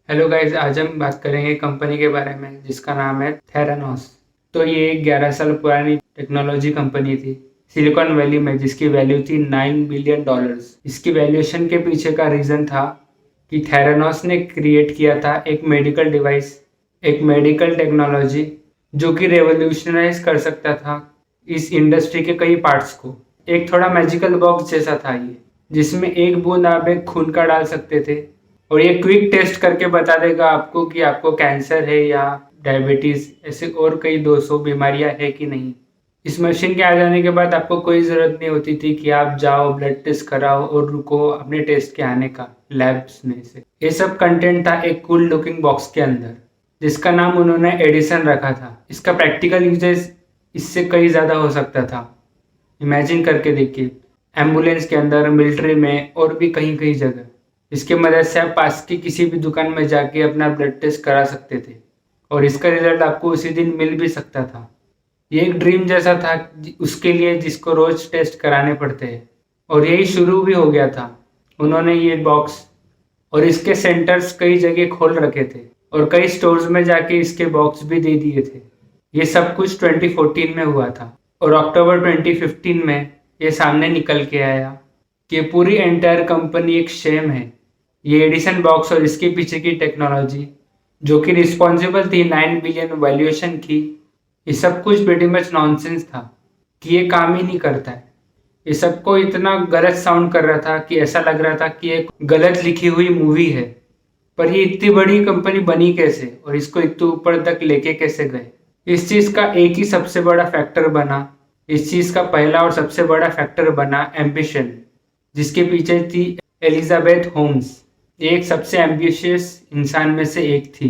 Hello guys, आज हम बात करेंगे कंपनी के बारे में जिसका नाम है थेरानोस। तो ये एक 11 साल पुरानी टेक्नोलॉजी कंपनी थी सिलिकॉन वैली में, जिसकी वैल्यू थी $9 बिलियन। इसकी वैल्यूएशन के पीछे का रीज़न था कि थेरानोस ने क्रिएट किया था एक मेडिकल डिवाइस, एक मेडिकल टेक्नोलॉजी जो कि रेवोल्यूशनाइज कर सकता था इस इंडस्ट्री के कई पार्ट्स को। एक थोड़ा मैजिकल बॉक्स जैसा था ये, जिसमें एक बूंद आप एक खून का डाल सकते थे और ये क्विक टेस्ट करके बता देगा आपको कि आपको कैंसर है या डायबिटीज़, ऐसे और कई 200 बीमारियां है कि नहीं। इस मशीन के आ जाने के बाद आपको कोई ज़रूरत नहीं होती थी कि आप जाओ ब्लड टेस्ट कराओ और रुको अपने टेस्ट के आने का लैब्स में से। ये सब कंटेंट था एक कूल लुकिंग बॉक्स के अंदर, जिसका नाम उन्होंने एडिसन रखा था। इसका प्रैक्टिकल यूजेस इससे कई ज़्यादा हो सकता था। इमेजिन करके देखिए, एम्बुलेंस के अंदर, मिलिट्री में और भी कहीं कहीं जगह। इसके मदद से आप पास की किसी भी दुकान में जाके अपना ब्लड टेस्ट करा सकते थे और इसका रिजल्ट आपको उसी दिन मिल भी सकता था। ये एक ड्रीम जैसा था उसके लिए जिसको रोज टेस्ट कराने पड़ते हैं, और यही शुरू भी हो गया था। उन्होंने ये बॉक्स और इसके सेंटर्स कई जगह खोल रखे थे और कई स्टोर्स में जाके इसके बॉक्स भी दे दिए थे। ये सब कुछ 2014 में हुआ था और अक्टूबर 2015 में ये सामने निकल के आया कि पूरी एंटायर कंपनी एक शेम है। ये एडिसन बॉक्स और इसके पीछे की टेक्नोलॉजी जो कि रिस्पॉन्सिबल थी 9 बिलियन वैल्यूएशन की, ये सब कुछ प्रीटी मच नॉनसेंस था कि ये काम ही नहीं करता है। ये सबको इतना गलत साउंड कर रहा था कि ऐसा लग रहा था कि एक गलत लिखी हुई मूवी है। पर ये इतनी बड़ी कंपनी बनी कैसे और इसको इतने ऊपर तक लेके कैसे गए? इस चीज़ का एक ही सबसे बड़ा फैक्टर बना, इस चीज़ का पहला और सबसे बड़ा फैक्टर बना एम्बिशन, जिसके पीछे थी एलिजाबेथ होम्स। ये एक सबसे एम्बिशियस इंसान में से एक थी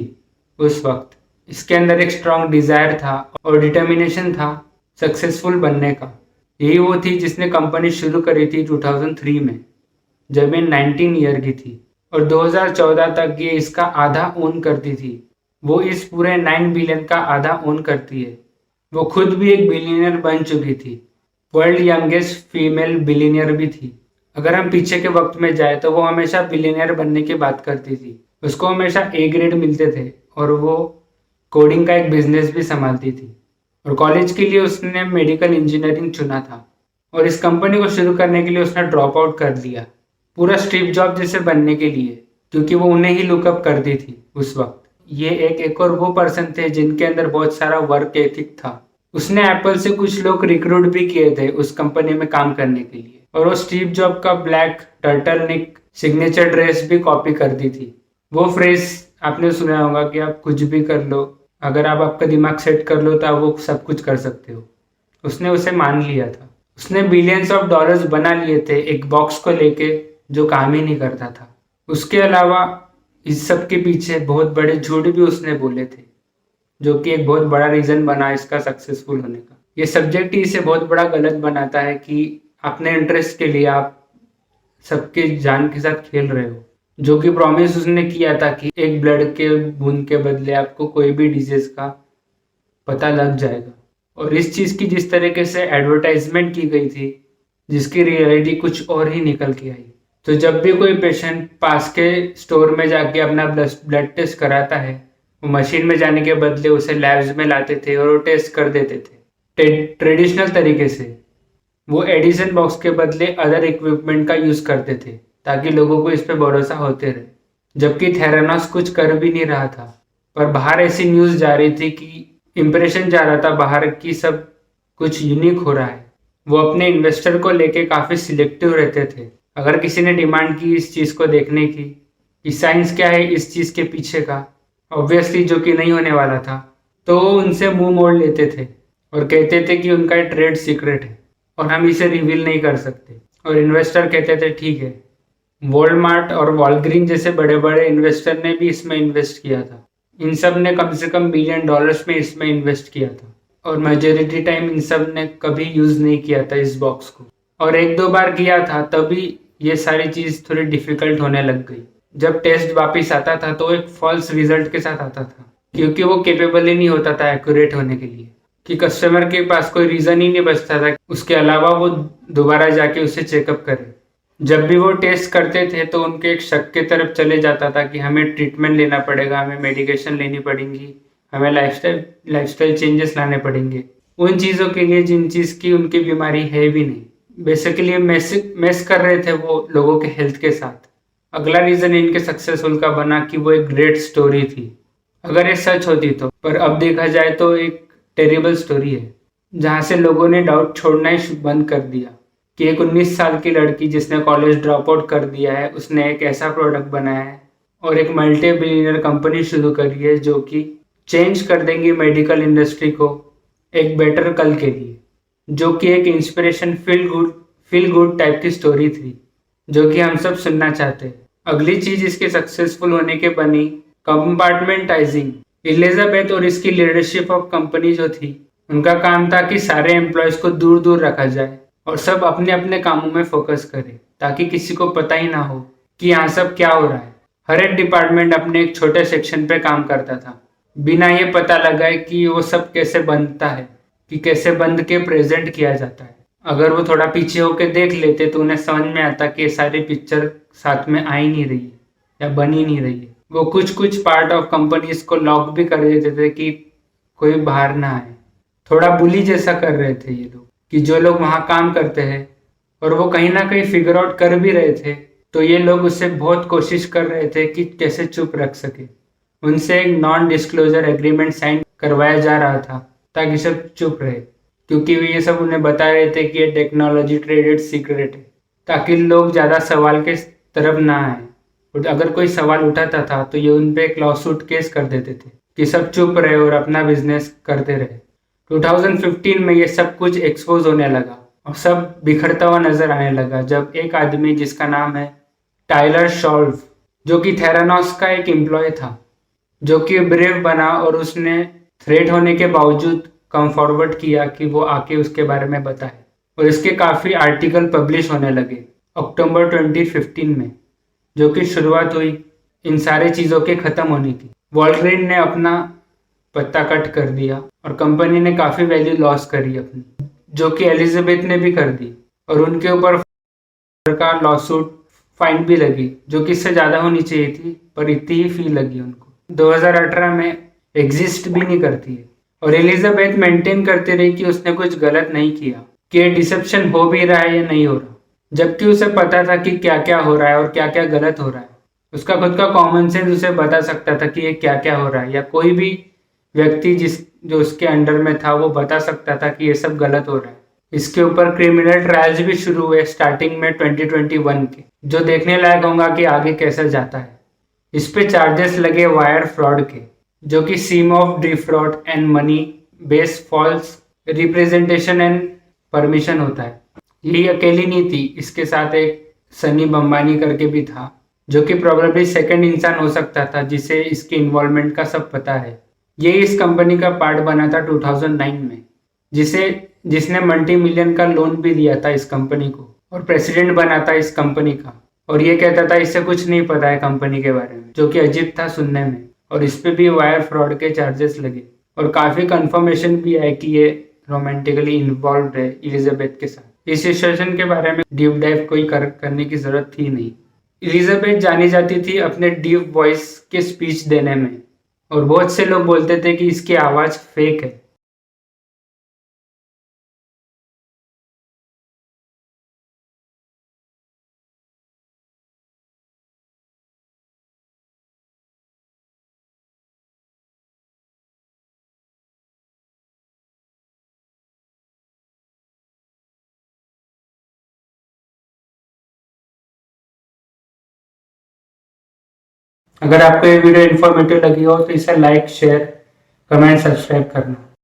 उस वक्त। इसके अंदर एक स्ट्रॉन्ग डिज़ायर था और डिटर्मिनेशन था सक्सेसफुल बनने का। यही वो थी जिसने कंपनी शुरू करी थी 2003 में, जब ये 19 ईयर की थी और 2014 तक ये इसका आधा ओन करती थी। वो इस पूरे 9 बिलियन का आधा ओन करती है। वो खुद भी एक बिलियनर बन चुकी थी, वर्ल्ड यंगेस्ट फीमेल बिलियनर भी थी। अगर हम पीछे के वक्त में जाए तो वो हमेशा बिलियनर बनने की बात करती थी। उसको हमेशा ए ग्रेड मिलते थे और वो कोडिंग का एक बिजनेस भी संभालती थी। और कॉलेज के लिए उसने मेडिकल इंजीनियरिंग चुना था और इस कंपनी को शुरू करने के लिए उसने ड्रॉप आउट कर दिया, पूरा स्टीव जॉब जैसे बनने के लिए, क्योंकि वो उन्हें ही लुकअप करती थी उस वक्त। ये एक और वो पर्सन थे जिनके अंदर बहुत सारा वर्क एथिक था। उसने एप्पल से कुछ लोग रिक्रूट भी किए थे उस कंपनी में काम करने के लिए, और वो स्टीव जॉब का ब्लैक टर्टलनेक सिग्नेचर ड्रेस भी कॉपी करती थी। वो फ्रेज आपने सुना होगा कि आप कुछ भी कर लो, अगर आप आपका दिमाग सेट कर लो तो आप वो सब कुछ कर सकते हो। उसने उसे मान लिया था। उसने बिलियंस ऑफ डॉलर्स बना लिए थे एक बॉक्स को लेके जो काम ही नहीं करता था। उसके अलावा इस सब के पीछे बहुत बड़े झूठ भी उसने बोले थे, जो कि एक बहुत बड़ा रीज़न बना इसका सक्सेसफुल होने का। ये सब्जेक्ट ही इसे बहुत बड़ा गलत बनाता है कि अपने इंटरेस्ट के लिए आप सबके जान के साथ खेल रहे हो। जो कि प्रॉमिस उसने किया था कि एक ब्लड के बूंद के बदले आपको कोई भी डिजीज का पता लग जाएगा, और इस चीज़ की जिस तरीके से एडवर्टाइजमेंट की गई थी, जिसकी रियलिटी कुछ और ही निकल के आई। तो जब भी कोई पेशेंट पास के स्टोर में जाके अपना ब्लड टेस्ट कराता है, वो मशीन में जाने के बदले उसे लैब्स में लाते थे और वो टेस्ट कर देते थे ट्रेडिशनल तरीके से। वो एडिसन बॉक्स के बदले अदर इक्विपमेंट का यूज़ करते थे ताकि लोगों को इस पे भरोसा होते रहे, जबकि थेरानोस कुछ कर भी नहीं रहा था। पर बाहर ऐसी न्यूज़ जा रही थी कि इम्प्रेशन जा रहा था बाहर की सब कुछ यूनिक हो रहा है। वो अपने इन्वेस्टर को लेके काफ़ी सिलेक्टिव रहते थे। अगर किसी ने डिमांड की इस चीज़ को देखने की कि साइंस क्या है इस चीज़ के पीछे का, ऑब्वियसली जो कि नहीं होने वाला था, तो उनसे मुंह मोड़ लेते थे और कहते थे कि उनका ट्रेड सीक्रेट है और हम इसे रिवील नहीं कर सकते। और इन्वेस्टर कहते थे ठीक है। वॉलमार्ट और वॉलग्रीन जैसे बड़े बड़े इन्वेस्टर ने भी इसमें इन्वेस्ट किया था। इन सब ने कम से कम बिलियन डॉलर्स में इसमें इन्वेस्ट किया था और मेजॉरिटी टाइम इन सब ने कभी यूज़ नहीं किया था इस बॉक्स को, और एक दो बार किया था तभी ये सारी चीज़ थोड़ी डिफ़िकल्ट होने लग गई। जब टेस्ट वापस आता था तो एक फॉल्स रिजल्ट के साथ आता था, क्योंकि वो केपेबल ही नहीं होता था एक्यूरेट होने के लिए, कि कस्टमर के पास कोई रीज़न ही नहीं बचता था उसके अलावा वो दोबारा जाके उसे चेकअप करे। जब भी वो टेस्ट करते थे तो उनके एक शक के तरफ चले जाता था कि हमें ट्रीटमेंट लेना पड़ेगा, हमें मेडिकेशन लेनी पड़ेगी, हमें लाइफस्टाइल चेंजेस लाने पड़ेंगे उन चीज़ों के लिए जिन चीज़ की उनकी बीमारी है भी नहीं। बेसिकली मेस कर रहे थे वो लोगों के हेल्थ के साथ। अगला रीज़न इनके सक्सेसफुल का बना कि वो एक ग्रेट स्टोरी थी, अगर ये सच होती तो। पर अब देखा जाए तो एक टेरिबल स्टोरी है, जहाँ से लोगों ने डाउट छोड़ना ही बंद कर दिया कि एक 19 साल की लड़की जिसने कॉलेज ड्रॉप आउट कर दिया है, उसने एक ऐसा प्रोडक्ट बनाया है और एक मल्टी बिलियनर कंपनी शुरू करी है जो कि चेंज कर देंगी मेडिकल इंडस्ट्री को एक बेटर कल के लिए, जो कि एक इंस्पिरेशन फील गुड टाइप की स्टोरी थी जो कि हम सब सुनना चाहते हैं। अगली चीज इसके सक्सेसफुल होने के बनी कंपार्टमेंटाइजिंग। इलिजाबेथ और इसकी लीडरशिप ऑफ कंपनी जो थी, उनका काम था कि सारे एम्प्लॉयज को दूर दूर रखा जाए और सब अपने अपने कामों में फोकस करे ताकि किसी को पता ही ना हो कि यहाँ सब क्या हो रहा है। हर एक डिपार्टमेंट अपने एक छोटे सेक्शन पे काम करता था बिना ये पता लगाए कि वो सब कैसे बनता है, कि कैसे बंद के प्रेजेंट किया जाता है। अगर वो थोड़ा पीछे होके देख लेते तो उन्हें समझ में आता कि ये सारी पिक्चर साथ में आ ही नहीं रही है या बन ही नहीं रही है। वो कुछ कुछ पार्ट ऑफ कंपनीज को लॉक भी कर देते थे कि कोई बाहर ना आए। थोड़ा बुली जैसा कर रहे थे ये लोग कि जो लोग वहाँ काम करते हैं और वो कहीं ना कहीं फिगर आउट कर भी रहे थे तो ये लोग उससे बहुत कोशिश कर रहे थे कि कैसे चुप रख सके। उनसे एक नॉन डिस्क्लोजर एग्रीमेंट साइन करवाया जा रहा था ताकि सब चुप रहे, क्योंकि ये सब उन्हें बता रहे थे कि ये टेक्नोलॉजी ट्रेडेड सीक्रेट है, ताकि लोग ज़्यादा सवाल के तरफ ना आए। और अगर कोई सवाल उठाता था तो ये उन पे एक लॉसूट केस कर देते थे कि सब चुप रहे और अपना बिजनेस करते रहे। 2015 में ये सब कुछ एक्सपोज होने लगा और सब बिखरता हुआ नजर आने लगा जब एक आदमी जिसका नाम है टाइलर शॉल्फ, जो कि थेरानोस का एक एम्प्लॉय था, जो कि ब्रेव बना और उसने थ्रेट होने के बावजूद कम फॉरवर्ड किया कि वो आके उसके बारे में बताए और इसके काफ़ी आर्टिकल पब्लिश होने लगे अक्टूबर 2015 में, जो कि शुरुआत हुई इन सारी चीज़ों के ख़त्म होने की। वॉलग्रीन ने अपना पत्ता कट कर दिया और कंपनी ने काफ़ी वैल्यू लॉस करी अपनी, जो कि एलिजाबेथ ने भी कर दी और उनके ऊपर का लॉसूट फाइन भी लगी जो कि इससे ज़्यादा होनी चाहिए थी, पर इतनी ही फी लगी उनको। 2018 में एग्जिस्ट भी नहीं करती है और एलिजाबेथ मेंटेन करती रही कि उसने कुछ गलत नहीं किया, कि ये डिसेप्शन हो भी रहा है या नहीं हो रहा, जबकि उसे पता था कि क्या क्या हो रहा है और क्या क्या गलत हो रहा है। उसका खुद का कॉमन सेंस उसे बता सकता था कि ये क्या क्या हो रहा है, या कोई भी व्यक्ति जो उसके अंडर में था वो बता सकता था कि ये सब गलत हो रहा है। इसके ऊपर क्रिमिनल ट्रायल्स भी शुरू हुए स्टार्टिंग में 2021 के, जो देखने लायक होगा कि आगे कैसा जाता है। इस पे चार्जेस लगे वायर फ्रॉड के, जो कि seem of defraud and money base false representation and permission होता है। यही अकेली नहीं थी, इसके साथ एक सनी बम्बानी करके भी था, जो कि प्रोबेबली सेकंड इंसान हो सकता था जिसे इसके इन्वॉल्वमेंट का सब पता है। ये इस कंपनी का पार्ट बना था 2009 में, जिसने मल्टी मिलियन का लोन भी दिया था इस कंपनी को और प्रेसिडेंट बना था इस कंपनी का। और ये कहता था इससे कुछ नहीं पता है कंपनी के बारे में, जो कि अजीब था सुनने में। और इस पे भी वायर फ्रॉड के चार्जेस लगे और काफी कंफर्मेशन भी है कि ये रोमांटिकली इन्वॉल्व है इलिजाबेथ के साथ। इस सिचुएशन के बारे में डीप डाइव कोई करने की जरूरत थी नहीं। इलिजाबेथ जानी जाती थी अपने डीप वॉइस के स्पीच देने में और बहुत से लोग बोलते थे कि इसकी आवाज फेक है। अगर आपको ये वीडियो इन्फॉर्मेटिव लगी हो तो इसे लाइक शेयर कमेंट सब्सक्राइब करना।